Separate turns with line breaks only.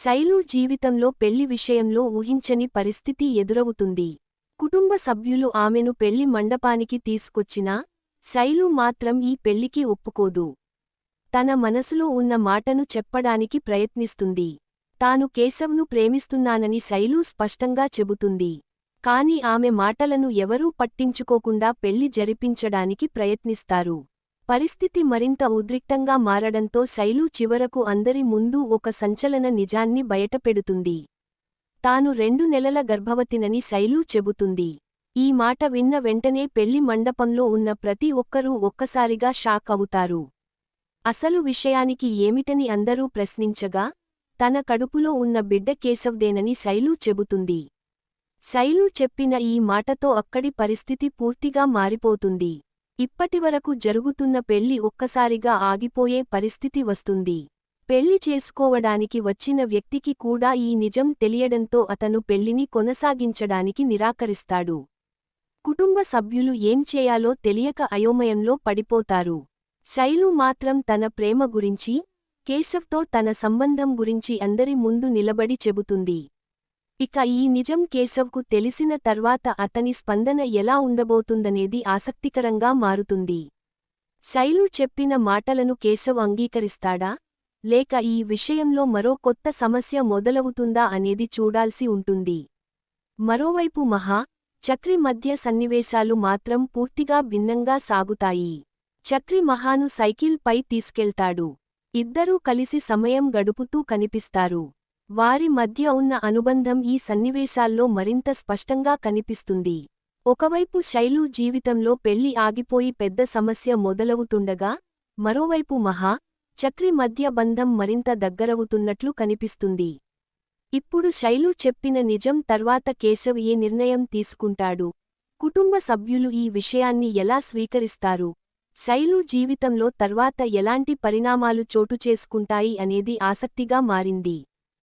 శైలు జీవితంలో పెళ్లి విషయంలో ఊహించని పరిస్థితి ఎదురవుతుంది. కుటుంబ సభ్యులు ఆమెను పెళ్లి మండపానికి తీసుకొచ్చినా శైలు మాత్రం ఈ పెళ్లికి ఒప్పుకోదు. తన మనసులో ఉన్న మాటను చెప్పడానికి ప్రయత్నిస్తుంది. తాను కేశవ్ను ప్రేమిస్తున్నానని శైలు స్పష్టంగా చెబుతుంది. కాని ఆమె మాటలను ఎవరూ పట్టించుకోకుండా పెళ్లి జరిపించడానికి ప్రయత్నిస్తారు. పరిస్థితి మరింత ఉద్రిక్తంగా మారడంతో శైలు చివరకు అందరి ముందు ఒక సంచలన నిజాన్ని బయటపెడుతుంది. తాను 2 నెలల గర్భవతినని శైలు చెబుతుంది. ఈ మాట విన్న వెంటనే పెళ్లి మండపంలో ఉన్న ప్రతి ఒక్కరూ ఒక్కసారిగా షాక్ అవుతారు. అసలు విషయానికి ఏమిటని అందరూ ప్రశ్నించగా తన కడుపులో ఉన్న బిడ్డ కేశవ్దేనని శైలు చెబుతుంది. శైలు చెప్పిన ఈ మాటతో అక్కడి పరిస్థితి పూర్తిగా మారిపోతుంది. ఇప్పటివరకు జరుగుతున్న పెళ్లి ఒక్కసారిగా ఆగిపోయే పరిస్థితి వస్తుంది. పెళ్లి చేసుకోవడానికి వచ్చిన వ్యక్తికి కూడా ఈ నిజం తెలియడంతో అతను పెళ్లిని కొనసాగించడానికి నిరాకరిస్తాడు. కుటుంబ సభ్యులు ఏం చేయాలో తెలియక అయోమయంలో పడిపోతారు. శైలు మాత్రం తన ప్రేమ గురించి, కేశవ్తో తన సంబంధం గురించి అందరి ముందు నిలబడి చెబుతుంది. ఇక ఈ నిజం కేశవ్కు తెలిసిన తర్వాత అతని స్పందన ఎలా ఉండబోతుందనేది ఆసక్తికరంగా మారుతుంది. శైలు చెప్పిన మాటలను కేశవ్ అంగీకరిస్తాడా, లేక ఈ విషయంలో మరో కొత్త సమస్య మొదలవుతుందా అనేది చూడాల్సి ఉంటుంది. మరోవైపు మహా, చక్రి మధ్య సన్నివేశాలు మాత్రం పూర్తిగా భిన్నంగా సాగుతాయి. చక్రి మహాను సైకిల్ పై తీసుకెళ్తాడు. ఇద్దరూ కలిసి సమయం గడుపుతూ కనిపిస్తారు. వారి మధ్య ఉన్న అనుబంధం ఈ సన్నివేశాల్లో మరింత స్పష్టంగా కనిపిస్తుంది. ఒకవైపు శైలు జీవితంలో పెళ్లి ఆగిపోయి పెద్ద సమస్య మొదలవుతుండగా, మరోవైపు మహా, చక్రి మధ్య బంధం మరింత దగ్గరవుతున్నట్లు కనిపిస్తుంది. ఇప్పుడు శైలు చెప్పిన నిజం తర్వాత కేశవ్ ఏ నిర్ణయం తీసుకుంటాడు, కుటుంబ సభ్యులు ఈ విషయాన్ని ఎలా స్వీకరిస్తారు, శైలు జీవితంలో తర్వాత ఎలాంటి పరిణామాలు చోటుచేసుకుంటాయి అనేది ఆసక్తిగా మారింది.